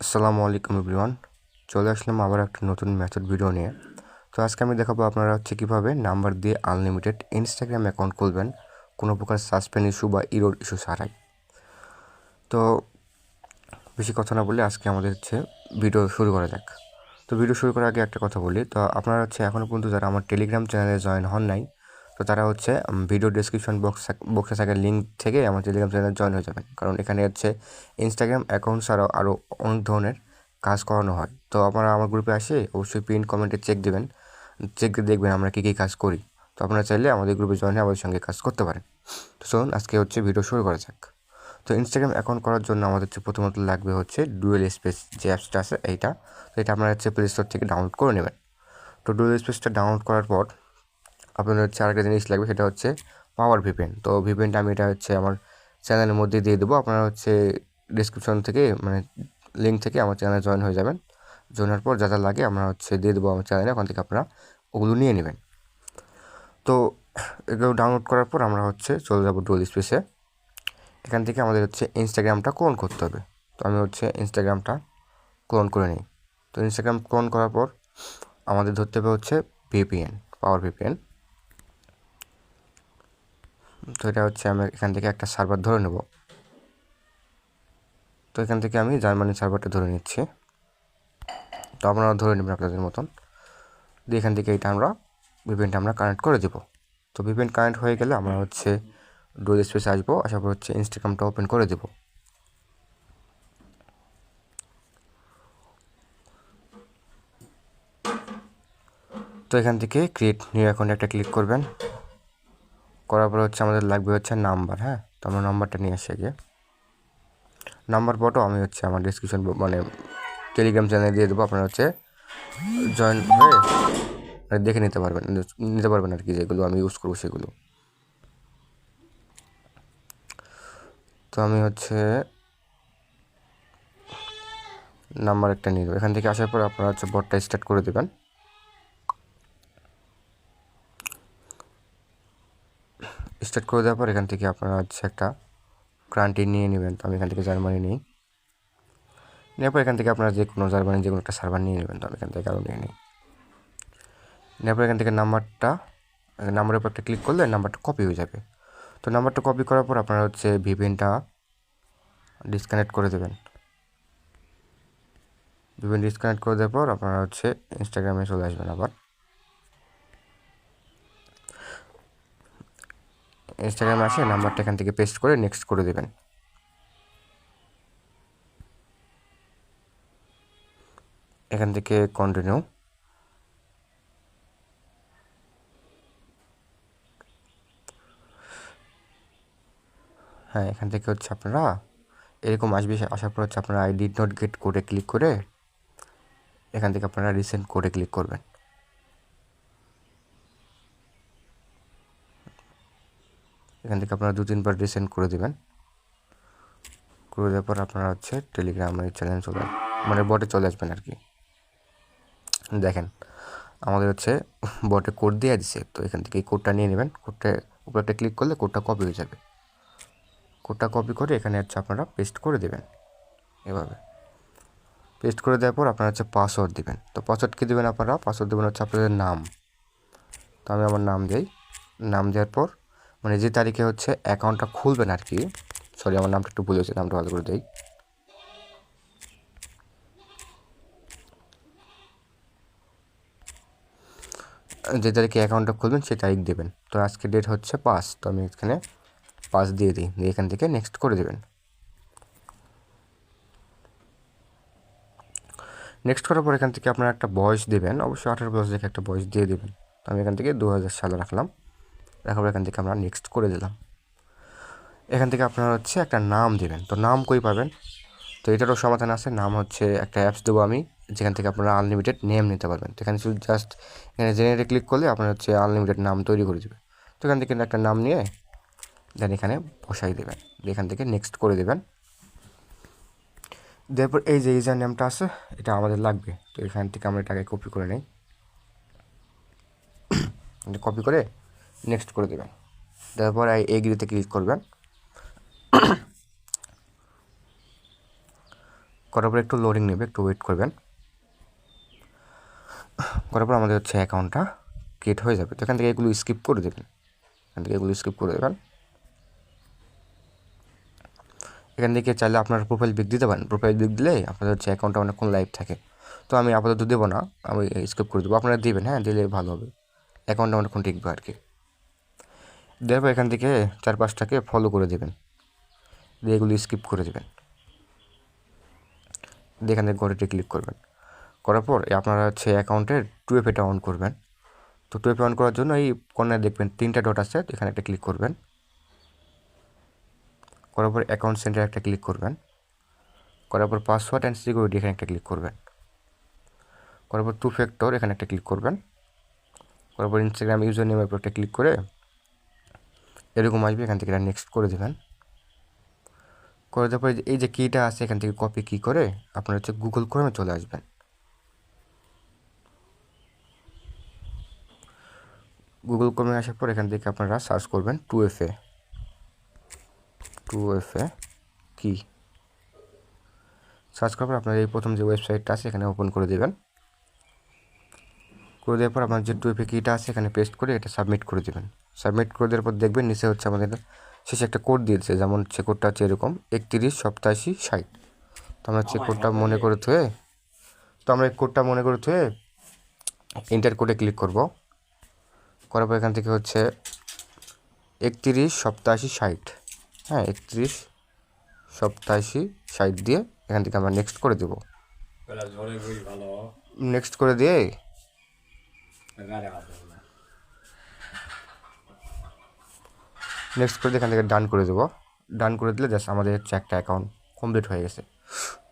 আসসালামু আলাইকুম এভরিওয়ান। চলে আসলাম আবার একটা নতুন মেথড ভিডিও নিয়ে। তো আজকে আমি দেখাবো আপনারা কীভাবে নাম্বার দিয়ে আনলিমিটেড ইনস্টাগ্রাম অ্যাকাউন্ট খুলবেন কোনো প্রকার সাসপেন্ড ইস্যু বা ইরোর ইস্যু ছাড়াই। তো বেশি কথা না বলে আজকে আমাদের ভিডিও শুরু করা যাক। তো ভিডিও শুরু করার আগে একটা কথা বলি, তো আপনারা এখনও পর্যন্ত যারা আমার টেলিগ্রাম চ্যানেলে জয়েন হন নাই, তো তারা ভিডিও ডেসক্রিপশন বক্সে থাকা লিঙ্ক থেকে আমার টেলিগ্রাম চ্যানেলে জয়েন হয়ে যাবেন, কারণ এখানে ইনস্টাগ্রাম অ্যাকাউন্ট ছাড়াও আরও অনেক ধরনের কাজ করানো হয়। তো আপনারা আমার গ্রুপে আসে অবশ্যই পিন কমেন্টে চেক দিয়ে দেখবেন আমরা কী কী কাজ করি। তো আপনারা চাইলে আমাদের গ্রুপে জয়েন হয়ে আমাদের সঙ্গে কাজ করতে পারেন। তো চলুন আজকে ভিডিও শুরু করা যাক। তো ইনস্টাগ্রাম অ্যাকাউন্ট করার জন্য আমাদের প্রথমত লাগবে ডুয়েল স্পেস যে অ্যাপসটা আছে এইটা। তো এটা আপনারা প্লে স্টোর থেকে ডাউনলোড করে নেবেন। তো ডুয়েল স্পেসটা ডাউনলোড করার পর আপনাদের আরেকটা জিনিস লাগবে, সেটা পাওয়ার ভিপিএন। তো ভিপিএনটা আমি এটা আমার চ্যানেলের মধ্যে দিয়ে দেবো। আপনারা ডিসক্রিপশন থেকে লিঙ্ক থেকে আমার চ্যানেলে জয়েন হয়ে যাবেন। জয়েন হওয়ার পর যা যা লাগে আমরা দিয়ে দেবো আমার চ্যানেলে, ওখান থেকে আপনারা ওগুলো নিয়ে নেবেন। তো এগুলো ডাউনলোড করার পর আমরা চলে যাবো ডুয়েল স্পেসে। এখান থেকে আমাদের ইনস্টাগ্রামটা ক্লোন করতে হবে। তো আমি ইনস্টাগ্রামটা ক্লোন করে নিই। তো ইনস্টাগ্রাম ক্লোন করার পর আমাদের ধরতে হবে ভিপিএন, পাওয়ার ভিপিএন। তো এটা আমি এখান থেকে একটা সার্ভার ধরে নেব। তো এখান থেকে আমি জার্মানি সার্ভারটা ধরে নিচ্ছি। তো আপনারা ধরে নেবেন আপনাদের মতন দিয়ে এখান থেকে ভিপিএনটা আমরা কানেক্ট করে দেব। তো ভিপিএন কানেক্ট হয়ে গেলে আমরা ডুয়েল স্পেসে আসবো, আসার পর ইনস্টাগ্রামটা ওপেন করে দেব। তো এখান থেকে ক্রিয়েট নিউ অ্যাকাউন্ট একটা ক্লিক করবেন। করার পর আমাদের লাগবে নাম্বার। হ্যাঁ, তো আমরা নাম্বারটা নিয়ে আসি আগে। নাম্বার ফটো আমি আমার ডিসক্রিপশন টেলিগ্রাম চ্যানেলে দিয়ে দেবো। আপনারা জয়েন হয়ে দেখে নিতে পারবেন আর কি, যেগুলো আমি ইউজ করবো সেগুলো। তো আমি নাম্বার একটা নিয়ে দেবো। এখান থেকে আসার পর আপনারা বটটা স্টার্ট করে দেবেন। স্টার্ট করে দেওয়ার পর এখান থেকে আপনারা একটা কান্ট্রি নিয়ে নেবেন। তো আমি এখান থেকে জার্মানি নিই। নেওয়ার পর এখান থেকে আপনারা যে কোনো জার্মানি যে কোনো একটা সার্ভার নিয়ে নেবেন। তো আমি এখান থেকে আরও নিয়ে নিই। নেওয়ার পর এখান থেকে নাম্বারের উপর একটা ক্লিক করলে নাম্বারটা কপি হয়ে যাবে। তো নাম্বারটা কপি করার পর আপনারা ভিপিএনটা ডিসকানেক্ট করে দেবেন। ভিপিএন ডিসকানেক্ট করে দেওয়ার পর আপনারা ইনস্টাগ্রামে চলে আসবেন। আবার ইনস্টাগ্রামে আসে নাম্বারটা এখান থেকে পেস্ট করে নেক্সট করে দেবেন। এখান থেকে কন্টিনিউ। হ্যাঁ, এখান থেকে আপনারা এরকম আসবে। আসার পর আপনারা আই ডিড নট গেট কোডে ক্লিক করে এখান থেকে আপনারা রিসেন্ট কোডে ক্লিক করবেন। এখান থেকে আপনারা 2-3 বার রিসেন্ট করে দেবেন। করে দেওয়ার পর আপনারা টেলিগ্রামের চ্যানেল বটে চলে আসবেন আর কি। দেখেন আমাদের বটে কোড দিয়ে দিছে। তো এখান থেকে এই কোডটা নিয়ে নেবেন। কোডটা উপরে একটা ক্লিক করলে কোডটা কপি হয়ে যাবে। কোডটা কপি করে এখানে আপনারা পেস্ট করে দেবেন। এভাবে পেস্ট করে দেওয়ার পর আপনারা পাসওয়ার্ড দেবেন। তো পাসওয়ার্ড কী দেবেন আপনারা? পাসওয়ার্ড দেবেন আপনাদের নাম। তো আমি আমার নাম দিই। নাম দেওয়ার পর যে তারিখে অ্যাকাউন্টটা খুলবেন আর কি, সরি আমার নামটা একটু ভুল হয়েছে, নামটা ভালো করে দিই। যে তারিখে অ্যাকাউন্টটা খুলবেন সেই তারিখ দেবেন। তো আজকে ডেট 5। তো আমি এখানে 5 দিয়ে দিই, দিয়ে এখান থেকে নেক্সট করে দেবেন। নেক্সট করার পর এখান থেকে আপনারা একটা বয়স দেবেন, অবশ্যই 18+ দেখে একটা বয়স দিয়ে দেবেন। তো আমি এখান থেকে 2000 সালে রাখলাম। রাখার পর এখান থেকে আমরা নেক্সট করে দিলাম। এখান থেকে আপনারা একটা নাম দেবেন। তো নাম কই পাবেন? তো এটারও সমাধান আছে। নাম একটা অ্যাপস দেবো আমি, যেখান থেকে আপনারা আনলিমিটেড নেম নিতে পারবেন। তো এখানে শুধু জাস্ট এখানে জেনারেটে ক্লিক করলে আপনার আনলিমিটেড নাম তৈরি করে দেবে। তো এখান থেকে একটা নাম নিয়ে দেন এখানে বসাই দেবেন, এখান থেকে নেক্সট করে দেবেন। তারপর এই যে ইউজার নেমটা আছে এটা আমাদের লাগবে। তো এখান থেকে আমরা এটাকে কপি করে নিই। কপি করে নেক্সট করে দেবেন। তারপর এই এগ্রিতে ক্লিক করবেন। করার পর একটু লোডিং নেবে, একটু ওয়েট করবেন। করার পর আমাদের হচ্ছে অ্যাকাউন্টটা ক্রিয়েট হয়ে যাবে। তো এখান থেকে এগুলো স্কিপ করে দেবেন, এখান থেকে চাইলে আপনার প্রোফাইল পিক দিতে পারেন। প্রোফাইল পিক দিলে আপনাদের হচ্ছে অ্যাকাউন্টটা অনেকক্ষণ লাইভ থাকে। তো আমি আপাতত দেবো না, আমি স্কিপ করে দেবো, আপনারা দিবেন, হ্যাঁ দিলে ভালো হবে, অ্যাকাউন্টটা অনেকক্ষণ টিকবে আর কি। দেওয়ার পর এখান থেকে 4-5টাকে ফলো করে দেবেন, দিয়ে এগুলো স্কিপ করে দেবেন, দিয়ে এখান থেকে ঘরেতে ক্লিক করবেন। করার পর আপনারা হচ্ছে অ্যাকাউন্টের 2FA অন করবেন। তো 2FA অন করার জন্য এই কর্নারে দেখবেন 3টা ডট আছে, এখানে একটা ক্লিক করবেন। করার পর অ্যাকাউন্ট সেন্টার একটা ক্লিক করবেন। করার পর পাসওয়ার্ড অ্যান্ড সিকিউরিটি এখানে একটা ক্লিক করবেন। করার পর 2 ফ্যাক্টর এখানে একটা ক্লিক করবেন। করার পর ইনস্টাগ্রাম ইউজার নেমের উপর একটা ক্লিক করে এরকম আসবে, এখান থেকে এটা নেক্সট করে দেবেন। করে দেওয়ার পরে এই যে কিটা আছে এখান থেকে কপি কি করে আপনার হচ্ছে গুগল ক্রোমে চলে আসবেন। গুগল ক্রোমে আসার পর এখান থেকে আপনারা সার্চ করবেন 2FA কি। সার্চ করার পর আপনার এই প্রথম যে ওয়েবসাইটটা আছে এখানে ওপেন করে দেবেন। করে দেওয়ার পর আপনার যে 2FA কিটা আছে এখানে পেস্ট করে এটা সাবমিট করে দেবেন। সাবমিট করে দেওয়ার পর দেখবেন নিচে হচ্ছে আমাদের শেষে একটা কোড দিয়েছে, যেমন হচ্ছে কোডটা হচ্ছে এরকম 318760। তো আমরা হচ্ছে কোডটা মনে করে থুয়ে এন্টার কোডে ক্লিক করব। করার পর এখান থেকে হচ্ছে 318760, হ্যাঁ 318760 দিয়ে এখান থেকে আমরা নেক্সট করে দেব। নেক্সট করে দিয়ে এখান থেকে ডান করে দেবো। ডান করে দিলে জাস্ট আমাদের হচ্ছে একটা অ্যাকাউন্ট কমপ্লিট হয়ে গেছে।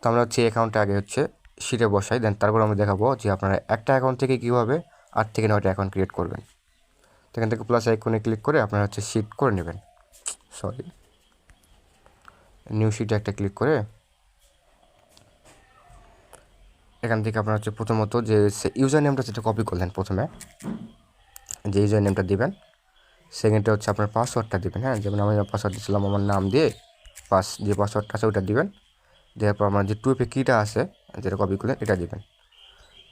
তো আমরা হচ্ছে অ্যাকাউন্টটা আগে হচ্ছে শিটে বসাই, দেন তারপর আমরা দেখাবো যে আপনারা একটা অ্যাকাউন্ট থেকে কীভাবে 8 থেকে 9টা অ্যাকাউন্ট ক্রিয়েট করবেন। তো এখান থেকে প্লাস আইকনে ক্লিক করে আপনারা হচ্ছে শিট করে নেবেন, নিউ শিটে একটা ক্লিক করে এখান থেকে আপনারা হচ্ছে প্রথমত যে ইউজার নেমটা যেটা কপি করলেন, প্রথমে যে ইউজার নেমটা দিবেন, সেকেন্ডটা হচ্ছে আপনার পাসওয়ার্ডটা দেবেন, হ্যাঁ যেমন আমি পাসওয়ার্ড দিয়েছিলাম আমার নাম দিয়ে যে পাসওয়ার্ডটা আছে ওটা দিবেন। দেওয়ার পর আমার যে 2FA কিটা আছে যেটা কপি করলেন এটা দিবেন।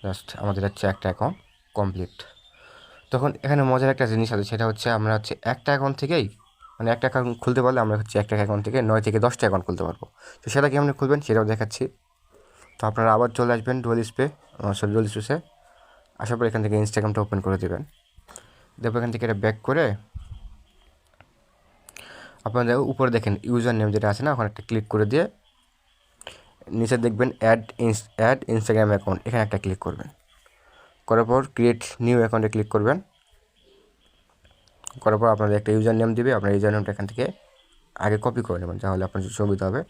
জাস্ট আমাদের হচ্ছে একটা অ্যাকাউন্ট কমপ্লিট। তখন এখানে মজার একটা জিনিস আছে, সেটা হচ্ছে আমরা হচ্ছে একটা অ্যাকাউন্ট থেকেই মানে একটা অ্যাকাউন্ট খুলতে পারলে আমরা হচ্ছে একটা অ্যাকাউন্ট থেকে 9 থেকে 10টা অ্যাকাউন্ট খুলতে পারবো। তো সেটা কেমন খুলবেন সেটাও দেখাচ্ছি। তো আপনারা আবার চলে আসবেন ডুয়াল স্পেসে। আসার পর এখান থেকে ইনস্টাগ্রামটা ওপেন করে দেবেন। তারপর এখান থেকে এটা ব্যাক করে আপনারা উপরে দেখেন ইউজার নেম যেটা আছে না, ওখানে একটা ক্লিক করে দিয়ে নিচে দেখবেন অ্যাড ইনস্টাগ্রাম অ্যাকাউন্ট, এখানে একটা ক্লিক করবেন। করার পর ক্রিয়েট নিউ অ্যাকাউন্টে ক্লিক করবেন। করার পর আপনাদের একটা ইউজার নেম দিবে, আপনার ইউজার নেমটা এখান থেকে আগে কপি করে নেবেন, তাহলে আপনার সুবিধা হবে।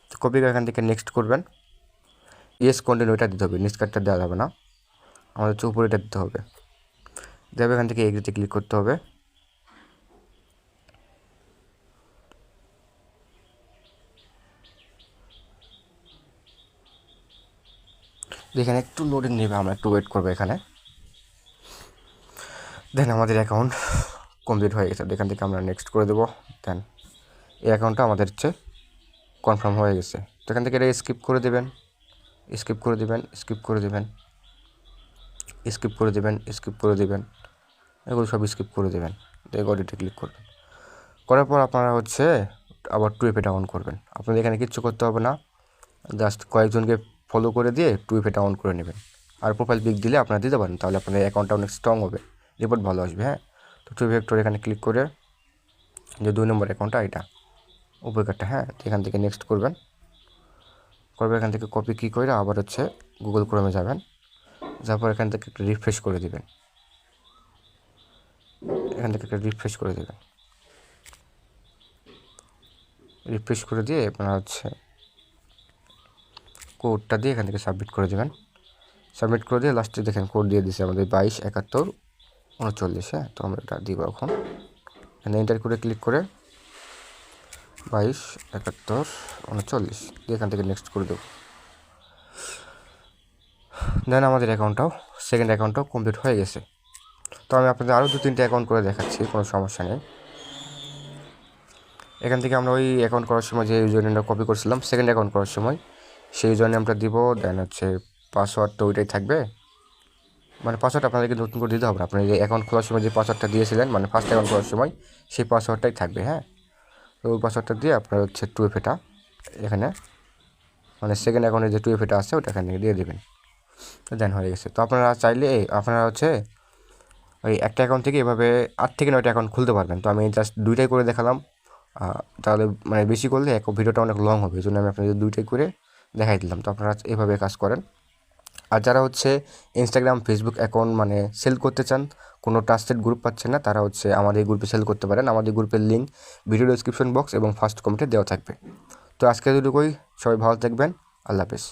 তো কপি করে এখান থেকে নেক্সট করবেন। ইয়েস কন্টিনিউ এটা দিতে হবে, নিচকারটা দেওয়া যাবে না, আমাদের হচ্ছে উপরে এটা দিতে হবে। দেবে এখান থেকে এগ্রিতে ক্লিক করতে হবে। এখানে একটু লোডিং নেবে, আমরা একটু ওয়েট করবো এখানে। দেন আমাদের অ্যাকাউন্ট কমপ্লিট হয়ে গেছে, এখান থেকে আমরা নেক্সট করে দেবো। দেন এই অ্যাকাউন্টটা আমাদের হচ্ছে কনফার্ম হয়ে গেছে। তো এখান থেকে এটা স্কিপ করে দেবেন, এগুলো সব স্কিপ করে দেবেন। অডিটে ক্লিক করবেন। করার পর আপনারা হচ্ছে আবার 2FA অন করবেন। আপনাদের এখানে কিচ্ছু করতে হবে না, জাস্ট কয়েকজনকে ফলো করে দিয়ে 2FA অন করে নেবেন। আর প্রোফাইল পিক দিলে আপনারা দিতে পারেন, তাহলে আপনাদের অ্যাকাউন্টটা অনেক স্ট্রং হবে, রিপোর্ট ভালো আসবে। হ্যাঁ, তো 2FA এখানে ক্লিক করে যে 2 নম্বর অ্যাকাউন্টটা এটা উপকারটা, হ্যাঁ এখান থেকে নেক্সট করবেন। এখান থেকে কপি কি করে আবার হচ্ছে গুগল ক্রোমে যাবেন, যাওয়ার পর এখান থেকে একটা রিফ্রেশ করে দেবেন, রিফ্রেশ করে দিয়ে আপনারা হচ্ছে কোডটা দিয়ে এখান থেকে সাবমিট করে দেবেন। সাবমিট করে দিয়ে লাস্টে দেখেন কোড দিয়ে দিয়েছে আমাদের 227139। হ্যাঁ, তো আমরা এটা দিব এখন। এখানে এন্টার করে ক্লিক করে 227139 দিয়ে এখান থেকে নেক্সট করে দেবো। দেন আমাদের সেকেন্ড অ্যাকাউন্টটাও কমপ্লিট হয়ে গেছে। তো আমি আপনাদের আরও 2-3টে অ্যাকাউন্ট করে দেখাচ্ছি, কোনো সমস্যা নেই। এখান থেকে আমরা ওই অ্যাকাউন্ট করার সময় যে ইউজার নেমটা কপি করছিলাম, সেকেন্ড অ্যাকাউন্ট করার সময় সেই ইউজার নেমটা দিব, দেন হচ্ছে পাসওয়ার্ড তো ওইটাই থাকবে, মানে পাসওয়ার্ড আপনাদেরকে নতুন করে দিতে হবে না, আপনি যে অ্যাকাউন্ট খোলার সময় যে পাসওয়ার্ডটা দিয়েছিলেন মানে ফার্স্ট অ্যাকাউন্ট খোলার সময় সেই পাসওয়ার্ডটাই থাকবে। হ্যাঁ, তো ওই পাসওয়ার্ডটা দিয়ে আপনার হচ্ছে 2FA এখানে মানে সেকেন্ড অ্যাকাউন্টে যে 2FA আছে ওটা এখানে দিয়ে দেবেন। তো দেন হয়ে গেছে। তো আপনারা চাইলে আপনারা হচ্ছে ওই একটা অ্যাকাউন্ট থেকে এভাবে 8 থেকে 9টা অ্যাকাউন্ট খুলতে পারবেন। তো আমি জাস্ট 2টাই করে দেখালাম, তাহলে মানে বেশি করলে ভিডিওটা অনেক লং হবে, এই জন্য আমি আপনাদের 2টাই করে দেখাই দিলাম। তো আপনারা এভাবে কাজ করেন। আর যারা হচ্ছে ইনস্টাগ্রাম ফেসবুক অ্যাকাউন্ট মানে সেল করতে চান, কোনো ট্রাস্টেড গ্রুপ পাচ্ছেন না, তারা হচ্ছে আমাদের গ্রুপে সেল করতে পারেন। আমাদের গ্রুপের লিঙ্ক ভিডিও ডেসক্রিপশন বক্স এবং ফার্স্ট কমেন্টে দেওয়া থাকবে। তো আজকে এতটুকুই, সবাই ভালো থাকবেন, আল্লাহ হাফেজ।